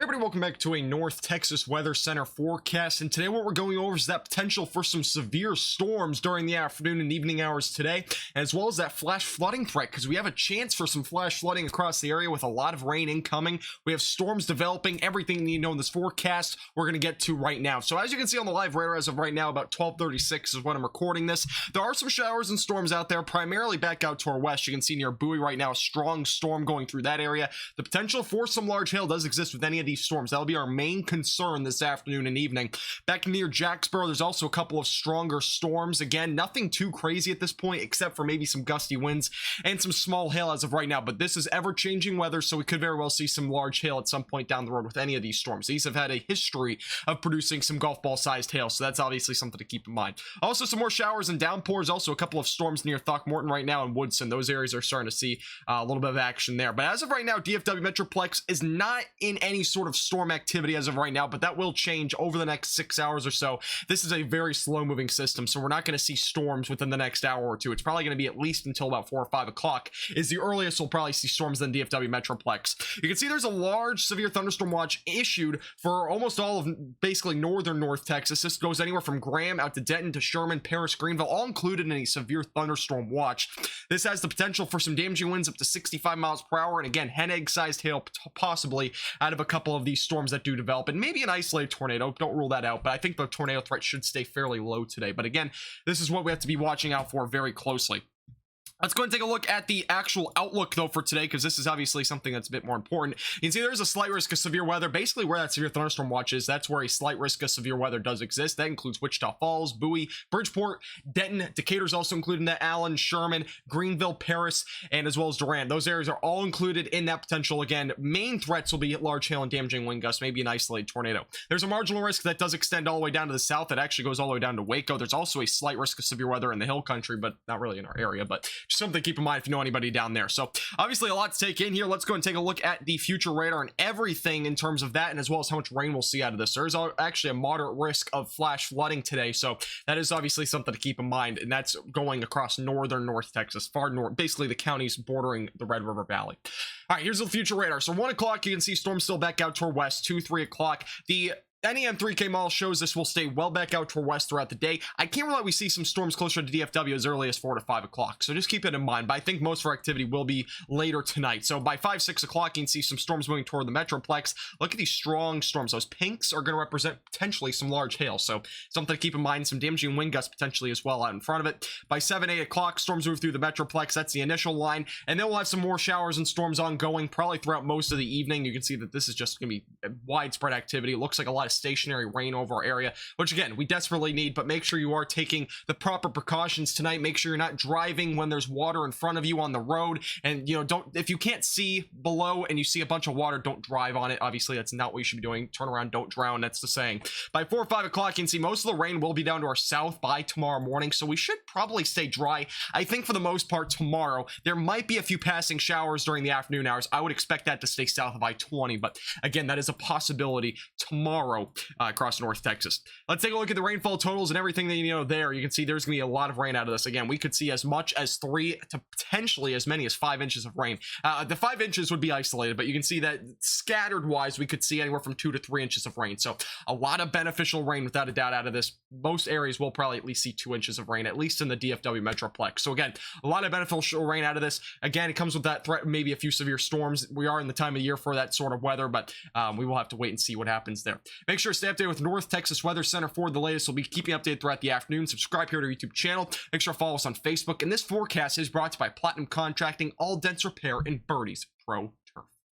Everybody, welcome back to a North Texas Weather Center forecast, and today what we're going over is that potential for some severe storms during the afternoon and evening hours today, as well as that flash flooding threat, because we have a chance for some flash flooding across the area with a lot of rain incoming. We have storms developing. Everything you need to know in this forecast we're going to get to right now. So as you can see on the live radar as of right now, about 12:36 is when I'm recording this. There are some showers and storms out there, primarily back out to our west. You can see near Bowie right now, a strong storm going through that area. The potential for some large hail does exist with any of these storms. That'll be our main concern this afternoon and evening. Back near Jacksboro, there's also a couple of stronger storms. Again, nothing too crazy at this point, except for maybe some gusty winds and some small hail as of right now. But this is ever-changing weather, so we could very well see some large hail at some point down the road with any of these storms. These have had a history of producing some golf ball-sized hail, so that's obviously something to keep in mind. Also, some more showers and downpours. Also, a couple of storms near Throckmorton right now and Woodson. Those areas are starting to see a little bit of action there. But as of right now, DFW Metroplex is not in any sort of storm activity as of right now, but that will change over the next 6 hours or so. This is a very slow moving system, so we're not going to see storms within the next hour or two. It's probably going to be at least until about 4 or 5 o'clock is the earliest we'll probably see storms in DFW Metroplex. You can see there's a large severe thunderstorm watch issued for almost all of basically northern North Texas. This goes anywhere from Graham out to Denton to Sherman, Paris, Greenville, all included in a severe thunderstorm watch. This has the potential for some damaging winds up to 65 miles per hour, and again, hen egg sized hail possibly out of a couple of these storms that do develop, and maybe an isolated tornado. Don't rule that out, but I think the tornado threat should stay fairly low today. But again, this is what we have to be watching out for very closely. Let's go and take a look at the actual outlook, though, for today, because this is obviously something that's a bit more important. You can see there's a slight risk of severe weather. Basically, where that severe thunderstorm watch is, that's where a slight risk of severe weather does exist. That includes Wichita Falls, Bowie, Bridgeport, Denton, Decatur's also included in that, Allen, Sherman, Greenville, Paris, and as well as Durant. Those areas are all included in that potential. Again, main threats will be large hail and damaging wind gusts, maybe an isolated tornado. There's a marginal risk that does extend all the way down to the south. It actually goes all the way down to Waco. There's also a slight risk of severe weather in the hill country, but not really in our area, but just something to keep in mind if you know anybody down there. So obviously a lot to take in here. Let's go and take a look at the future radar and everything in terms of that, and as well as how much rain we'll see out of this. There's actually a moderate risk of flash flooding today, so that is obviously something to keep in mind, and that's going across northern North Texas, far north, basically the counties bordering the Red River Valley. All right, here's the future radar. So 1 o'clock, you can see storms still back out toward west. 2, 3 o'clock. The NEM 3K model shows this will stay well back out toward west throughout the day. I can't rule out we see some storms closer to DFW as early as 4 to 5 o'clock, so just keep it in mind. But I think most of our activity will be later tonight. So by 5, 6 o'clock, you can see some storms moving toward the Metroplex. Look at these strong storms. Those pinks are going to represent potentially some large hail, so something to keep in mind. Some damaging wind gusts potentially as well out in front of it. By 7, 8 o'clock, storms move through the Metroplex. That's the initial line, and then we'll have some more showers and storms ongoing probably throughout most of the evening. You can see that this is just going to be widespread activity. It looks like a lot of stationary rain over our area, which again we desperately need, but make sure you are taking the proper precautions tonight. Make sure you're not driving when there's water in front of you on the road, and don't, if you can't see below and you see a bunch of water, don't drive on it. Obviously that's not what you should be doing. Turn around, don't drown, that's the saying. By 4 or 5 o'clock, you can see most of the rain will be down to our south by tomorrow morning, so we should probably stay dry. I think for the most part tomorrow there might be a few passing showers during the afternoon hours. I would expect that to stay south of I-20, but again, that is a possibility tomorrow across North Texas. Let's take a look at the rainfall totals and everything that you know there. You can see there's gonna be a lot of rain out of this. Again, we could see as much as 3 to potentially as many as 5 inches of rain. The 5 inches would be isolated, but you can see that scattered wise we could see anywhere from 2 to 3 inches of rain. So a lot of beneficial rain without a doubt out of this. Most areas will probably at least see 2 inches of rain, at least in the DFW Metroplex. So again, a lot of beneficial rain out of this. Again, it comes with that threat, maybe a few severe storms. We are in the time of year for that sort of weather, but we will have to wait and see what happens there. Make sure to stay updated with North Texas Weather Center for the latest. We'll be keeping updated throughout the afternoon. Subscribe here to our YouTube channel. Make sure to follow us on Facebook. And this forecast is brought to you by Platinum Contracting, all dents repair, and Birdie's Pro